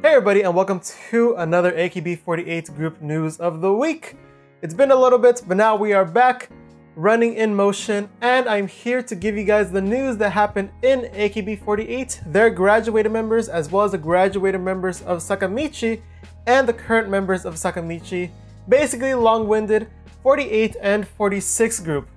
Hey everybody, and welcome to another AKB48 group news of the week. It's been a little bit, but now we are back, running in motion, and I'm here to give you guys the news that happened in AKB48, their graduated members, as well as the graduated members of Sakamichi, and the current members of Sakamichi, basically long-winded 48 and 46 group.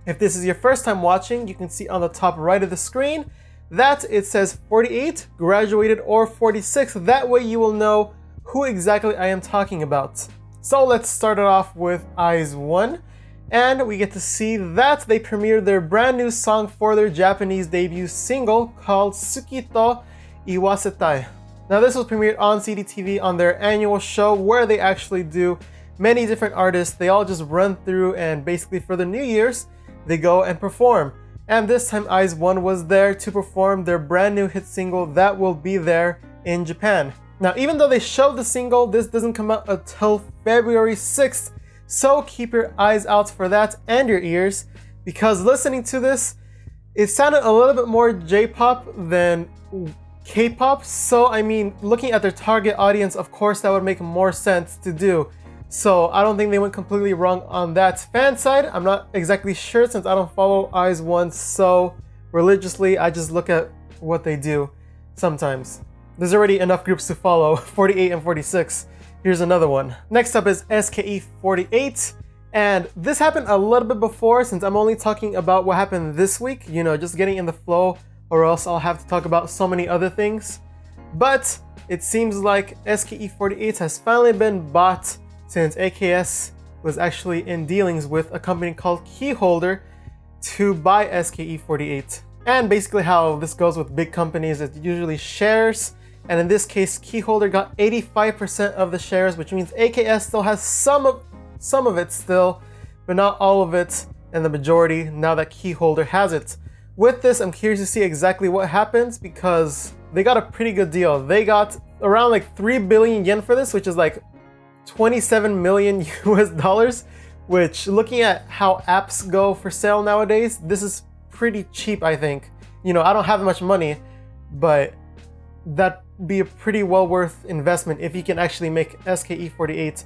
If this is your first time watching, you can see on the top right of the screen that it says 48 graduated or 46. That way you will know who exactly I am talking about. So let's start it off with IZ*ONE, and we get to see that they premiered their brand new song for their Japanese debut single called Suki to Iwasetai. Now this was premiered on CDTV on their annual show where they actually do many different artists. They all just run through, and basically for the New Year's they go and perform. And this time IZ*ONE was there to perform their brand new hit single that will be there in Japan. Now even though they showed the single, this doesn't come out until February 6th, so keep your eyes out for that and your ears, because listening to this, it sounded a little bit more J-pop than K-pop. So I mean, looking at their target audience, of course that would make more sense to do. So I don't think they went completely wrong on that fan side. I'm not exactly sure since I don't follow IZ*ONE so religiously. I just look at what they do sometimes. There's already enough groups to follow, 48 and 46. Here's another one. Next up is SKE48. And this happened a little bit before, since I'm only talking about what happened this week. You know, just getting in the flow, or else I'll have to talk about so many other things. But it seems like SKE48 has finally been bought, since AKS was actually in dealings with a company called KeyHolder to buy SKE48. And basically how this goes with big companies, it's usually shares, and in this case KeyHolder got 85% of the shares, which means AKS still has some of it still, but not all of it, and the majority now that KeyHolder has it. With this, I'm curious to see exactly what happens, because they got a pretty good deal. They got around like 3 billion yen for this, which is like 27 million US dollars, which, looking at how apps go for sale nowadays, this is pretty cheap, I think. You know, I don't have much money, but that'd be a pretty well worth investment if you can actually make SKE48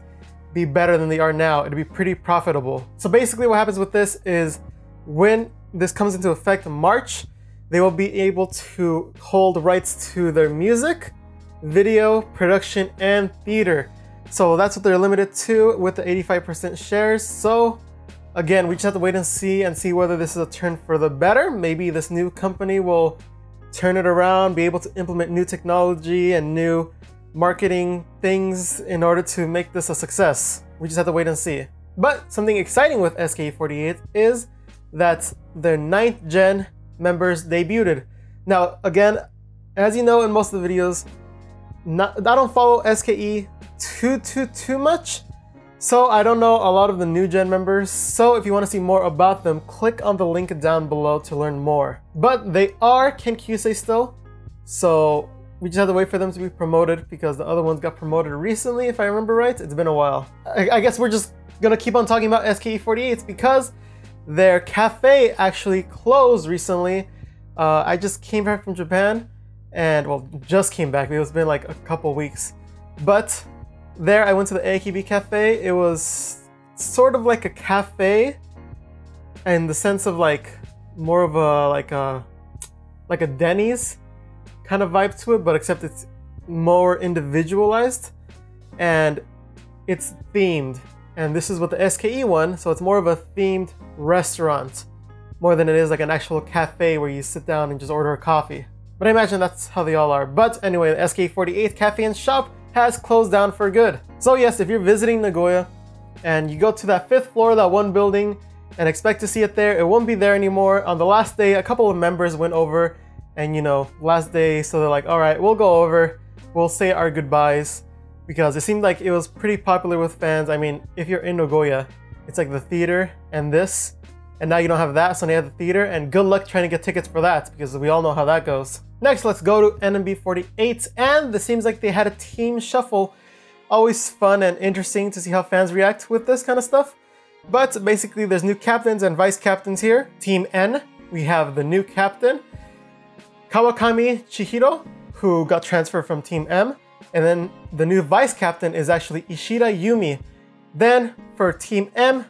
be better than they are now. It'd be pretty profitable. So basically what happens with this is, when this comes into effect in March, they will be able to hold rights to their music, video, production, and theater. So that's what they're limited to with the 85% shares. So again, we just have to wait and see whether this is a turn for the better. Maybe this new company will turn it around, be able to implement new technology and new marketing things in order to make this a success. We just have to wait and see. But something exciting with SKE48 is that their 9th gen members debuted. Now again, as you know in most of the videos, I don't follow SKE too much, so I don't know a lot of the new gen members. So if you want to see more about them, click on the link down below to learn more. But they are Kenkyusei still, so we just have to wait for them to be promoted, because the other ones got promoted recently, if I remember right. It's been a while. I guess we're just gonna keep on talking about SKE48 because their cafe actually closed recently. I just came back from Japan, and well, just came back. It's been like a couple weeks, but there I went to the AKB cafe. It was sort of like a cafe in the sense of like more of a like a Denny's kind of vibe to it, but except it's more individualized and it's themed. And this is with the SKE one, so it's more of a themed restaurant more than it is like an actual cafe where you sit down and just order a coffee. But I imagine that's how they all are. But anyway, the SKE48 cafe and shop has closed down for good. So yes, if you're visiting Nagoya and you go to that 5th floor of that one building and expect to see it there, it won't be there anymore. On the last day, a couple of members went over, and you know, last day, so they're like, all right, we'll go over, we'll say our goodbyes, because it seemed like it was pretty popular with fans. I mean, if you're in Nagoya, it's like the theater and this, and now you don't have that, so they have the theater, and good luck trying to get tickets for that, because we all know how that goes. Next, let's go to NMB48, and this seems like they had a team shuffle. Always fun and interesting to see how fans react with this kind of stuff. But basically, there's new captains and vice captains here. Team N, we have the new captain, Kawakami Chihiro, who got transferred from Team M. And then the new vice captain is actually Ishida Yumi. Then for Team M,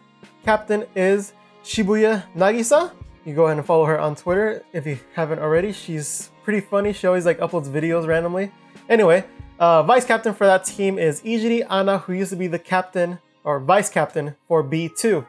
captain is Shibuya Nagisa. You go ahead and follow her on Twitter if you haven't already. She's pretty funny. She always like uploads videos randomly. Anyway, vice captain for that team is Ijiri Anna, who used to be the captain or vice captain for B2.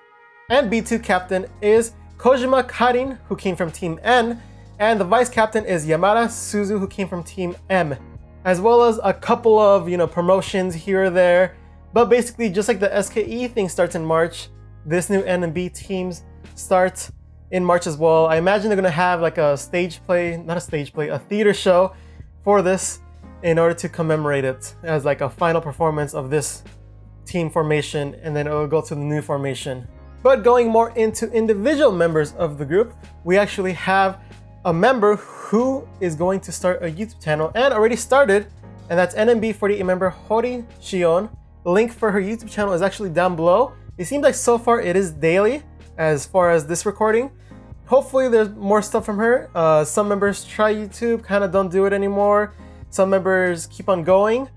And B2 captain is Kojima Karin, who came from Team N. And the vice captain is Yamada Suzu, who came from Team M. As well as a couple of, promotions here or there. But basically, just like the SKE thing starts in March, this new N and B teams start in March as well. I imagine they're gonna have like a stage play, not a stage play, a theater show for this in order to commemorate it as like a final performance of this team formation, and then it will go to the new formation. But going more into individual members of the group, we actually have a member who is going to start a YouTube channel and already started, and that's NMB48 member Hori Shion. The link for her YouTube channel is actually down below. It seems like so far it is daily as far as this recording. Hopefully there's more stuff from her. Some members try YouTube, kind of don't do it anymore. Some members keep on going.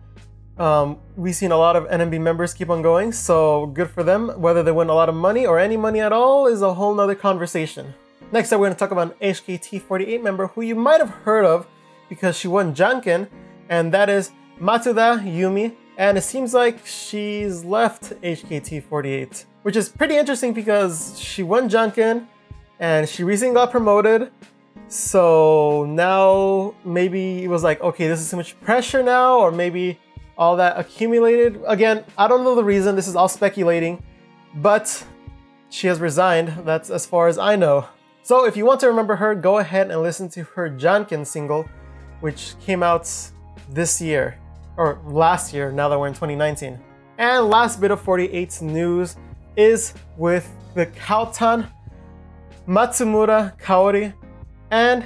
We've seen a lot of NMB members keep on going, so good for them. Whether they win a lot of money or any money at all is a whole nother conversation. Next up, we're going to talk about an HKT48 member who you might have heard of because she won Janken, and that is Matsuda Yumi. And it seems like she's left HKT48, which is pretty interesting because she won Janken and she recently got promoted. So now maybe it was like, okay, this is too much pressure now, or maybe all that accumulated. Again, I don't know the reason, this is all speculating, but she has resigned. That's as far as I know. So if you want to remember her, go ahead and listen to her Janken single, which came out this year, or last year, now that we're in 2019. And last bit of 48's news is with the Kautan Matsumura Kaori, and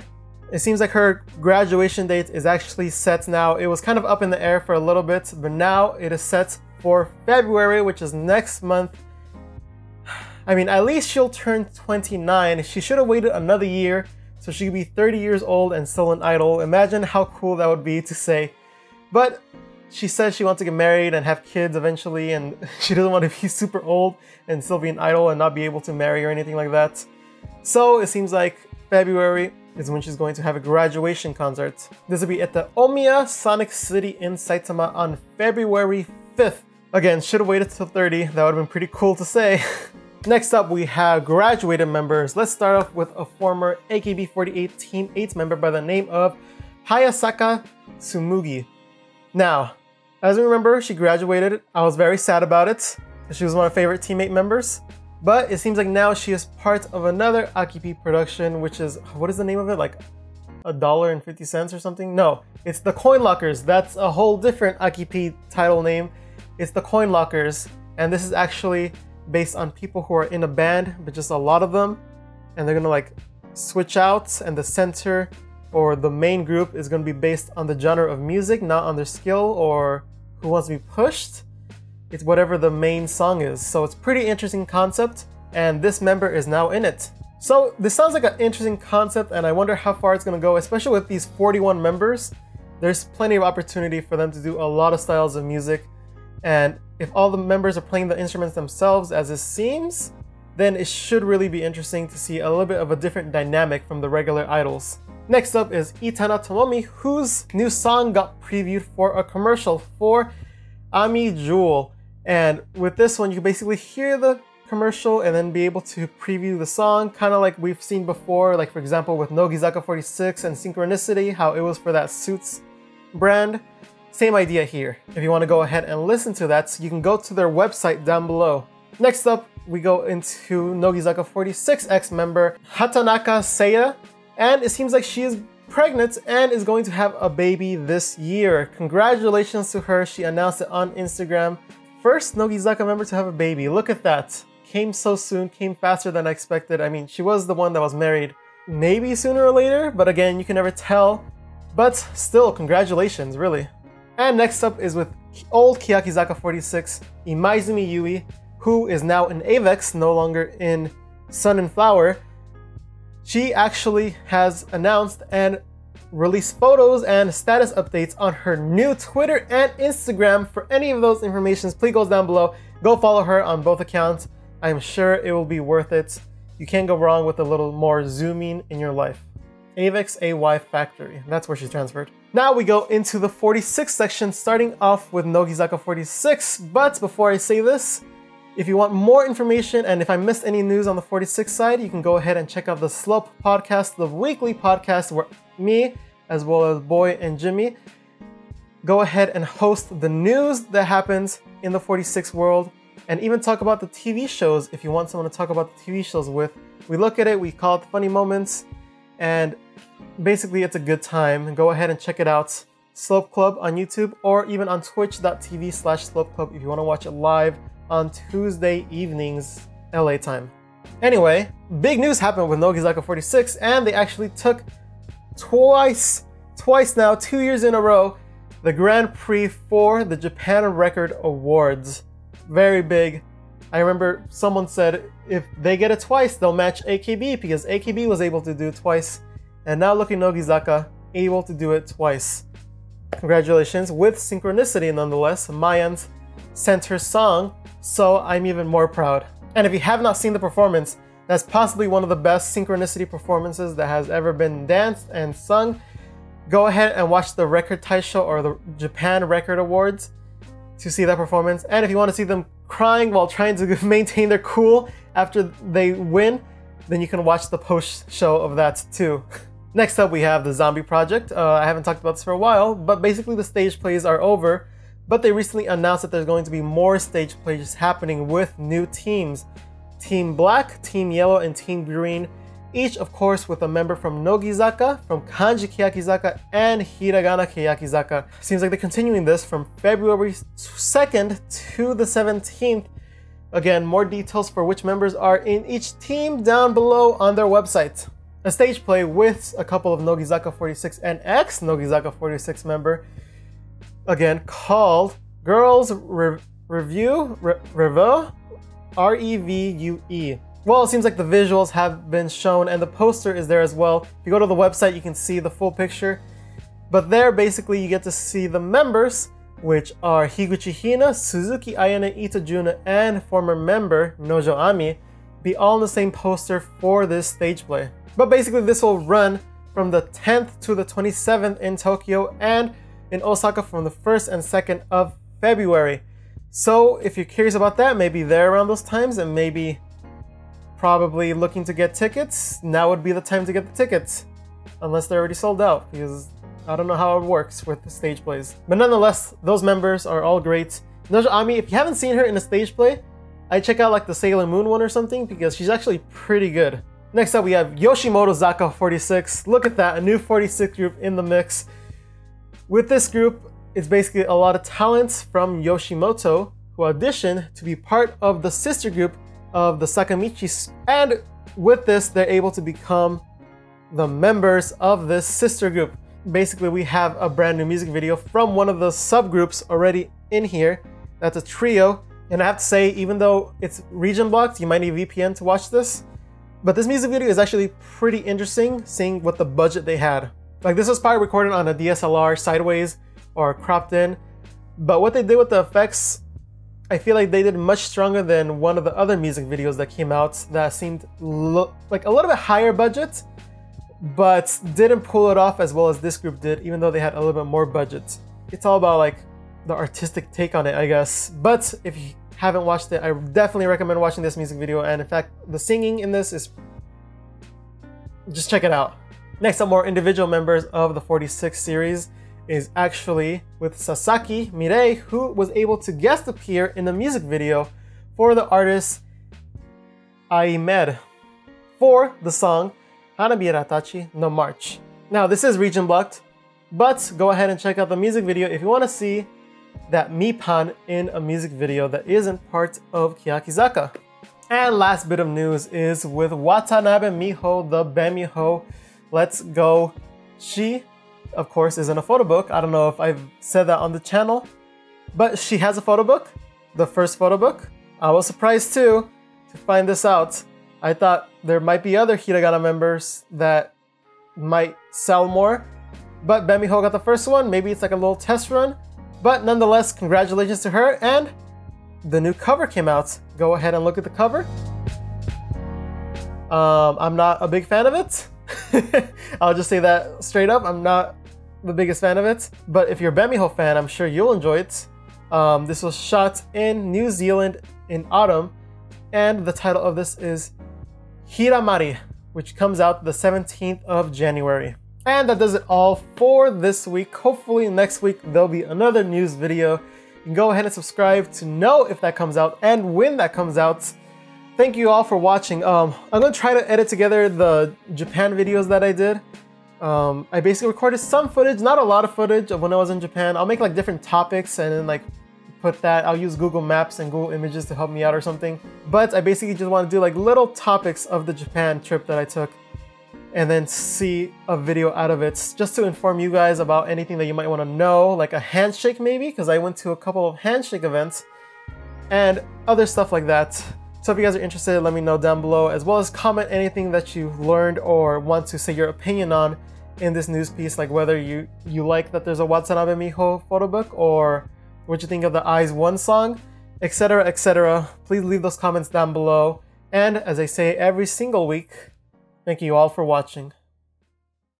it seems like her graduation date is actually set now. It was kind of up in the air for a little bit, but now it is set for February, which is next month. I mean, at least she'll turn 29. She should have waited another year, so she could be 30 years old and still an idol. Imagine how cool that would be to say. But she says she wants to get married and have kids eventually, and she doesn't want to be super old and still be an idol and not be able to marry or anything like that. So it seems like February is when she's going to have a graduation concert. This will be at the Omiya Sonic City in Saitama on February 5th. Again, should have waited till 30. That would have been pretty cool to say. Next up, we have graduated members. Let's start off with a former AKB48 Team 8 member by the name of Hayasaka Tsumugi. Now, as we remember, she graduated. I was very sad about it. She was one of my favorite teammate members. But it seems like now she is part of another AKB production, which is, what is the name of it? Like $1.50 or something? No, it's the Coinlockers. That's a whole different AKB title name. It's the Coinlockers. And this is actually based on people who are in a band, but just a lot of them. And they're gonna like switch out, and the center or the main group is gonna be based on the genre of music, not on their skill or who wants to be pushed. It's whatever the main song is. So it's pretty interesting concept, and this member is now in it. So this sounds like an interesting concept, and I wonder how far it's gonna go, especially with these 41 members. There's plenty of opportunity for them to do a lot of styles of music, and if all the members are playing the instruments themselves, as it seems, then it should really be interesting to see a little bit of a different dynamic from the regular idols. Next up is Itano Tomomi, whose new song got previewed for a commercial for Amie Jewel. And with this one, you can basically hear the commercial and then be able to preview the song, kind of like we've seen before, like for example with Nogizaka 46 and Synchronicity, how it was for that Suits brand. Same idea here. If you want to go ahead and listen to that, you can go to their website down below. Next up, we go into Nogizaka 46X member Hatanaka Seira, and it seems like she is pregnant and is going to have a baby this year. Congratulations to her. She announced it on Instagram. First Nogizaka member to have a baby. Look at that. Came so soon, came faster than I expected. I mean, she was the one that was married maybe sooner or later, but again, you can never tell. But still, congratulations, really. And next up is with old Keyakizaka 46, Imaizumi Yui, who is now in Avex, no longer in Sun and Flower. She actually has announced and release photos and status updates on her new Twitter and Instagram. For any of those informations, please go down below. Go follow her on both accounts. I'm sure it will be worth it. You can't go wrong with a little more zooming in your life. Avex AY Factory, that's where she's transferred. Now we go into the 46 section, starting off with Nogizaka 46. But before I say this, if you want more information and if I missed any news on the 46 side, you can go ahead and check out the Slope podcast, the weekly podcast where me, as well as Boy and Jimmy, go ahead and host the news that happens in the 46 world and even talk about the TV shows if you want someone to talk about the TV shows with. We look at it, we call it funny moments, and basically it's a good time. Go ahead and check it out. Slope Club on YouTube or even on twitch.tv/Slope Club if you want to watch it live on Tuesday evenings, LA time. Anyway, big news happened with Nogizaka 46 and they actually took twice now, 2 years in a row, the Grand Prix for the Japan Record Awards. Very big. I remember someone said if they get it twice, they'll match AKB because AKB was able to do it twice. And now look at Nogizaka, able to do it twice. Congratulations, with synchronicity nonetheless. Mayans sent her song, so I'm even more proud. And if you have not seen the performance, that's possibly one of the best synchronicity performances that has ever been danced and sung. Go ahead and watch the Record Taisho or the Japan Record Awards to see that performance. And if you want to see them crying while trying to maintain their cool after they win, then you can watch the post show of that too. Next up we have the Zombie Project. I haven't talked about this for a while, but basically the stage plays are over, but they recently announced that there's going to be more stage plays happening with new teams. Team Black, Team Yellow, and Team Green, each of course with a member from Nogizaka, from Kanji Keyakizaka, and Hiragana Keyakizaka. Seems like they're continuing this from February 2nd to the 17th. Again, more details for which members are in each team down below on their website. A stage play with a couple of Nogizaka 46 and ex-Nogizaka 46 member, again called Girls Revue, R-E-V-U-E. Well, it seems like the visuals have been shown and the poster is there as well. If you go to the website, you can see the full picture. But there, basically, you get to see the members, which are Higuchi Hina, Suzuki Ayane Itojuna, and former member Nojo Amie, be all in the same poster for this stage play. But basically, this will run from the 10th to the 27th in Tokyo and in Osaka from the 1st and 2nd of February. So if you're curious about that, maybe there around those times and maybe probably looking to get tickets, now would be the time to get the tickets. Unless they're already sold out, because I don't know how it works with the stage plays. But nonetheless, those members are all great. Nojo Amie, if you haven't seen her in a stage play, I'd check out like the Sailor Moon one or something because she's actually pretty good. Next up we have Yoshimoto Zaka 46. Look at that, a new 46 group in the mix. With this group, it's basically a lot of talents from Yoshimoto who auditioned to be part of the sister group of the Sakamichi, and with this they're able to become the members of this sister group. Basically we have a brand new music video from one of the subgroups already in here. That's a trio, and I have to say, even though it's region blocked, you might need VPN to watch this, but this music video is actually pretty interesting, seeing what the budget they had. Like, this was probably recorded on a DSLR sideways or cropped in, but what they did with the effects, I feel like they did much stronger than one of the other music videos that came out that seemed like a little bit higher budget, but didn't pull it off as well as this group did, even though they had a little bit more budget. It's all about like the artistic take on it, I guess. But if you haven't watched it, I definitely recommend watching this music video, and in fact, the singing in this is... just check it out. Next up, more individual members of the 46 series is actually with Sasaki Mirei, who was able to guest appear in the music video for the artist Aimed for the song Hanabiratachi no March. Now, this is region blocked, but go ahead and check out the music video if you want to see that Mipan in a music video that isn't part of Keyakizaka. And last bit of news is with Watanabe Miho, the Bemiho. Let's go. She, of course, is in a photo book. I don't know if I've said that on the channel, but she has a photo book, the first photo book. I was surprised too to find this out. I thought there might be other Hiragana members that might sell more, But Bemiho got the first one. Maybe it's like a little test run. But nonetheless, congratulations to her. And the new cover came out. Go ahead and look at the cover. I'm not a big fan of it. I'll just say that straight up. I'm not the biggest fan of it. But if you're a Bemiho fan, I'm sure you'll enjoy it. This was shot in New Zealand in autumn. And the title of this is Hiramari, which comes out the 17th of January. And that does it all for this week. Hopefully next week there'll be another news video. You can go ahead and subscribe to know if that comes out and when that comes out. Thank you all for watching. I'm going to try to edit together the Japan videos that I did. I basically recorded some footage, not a lot of footage of when I was in Japan. I'll make like different topics and then like put that. I'll use Google Maps and Google Images to help me out or something. But I basically just want to do like little topics of the Japan trip that I took and then see a video out of it just to inform you guys about anything that you might want to know, like a handshake maybe, because I went to a couple of handshake events and other stuff like that. So if you guys are interested, let me know down below, as well as comment anything that you learned or want to say your opinion on in this news piece, like whether you like that there's a Watanabe Miho photo book, or what you think of the Eyes One song, etc, etc. Please leave those comments down below. And as I say every single week, thank you all for watching.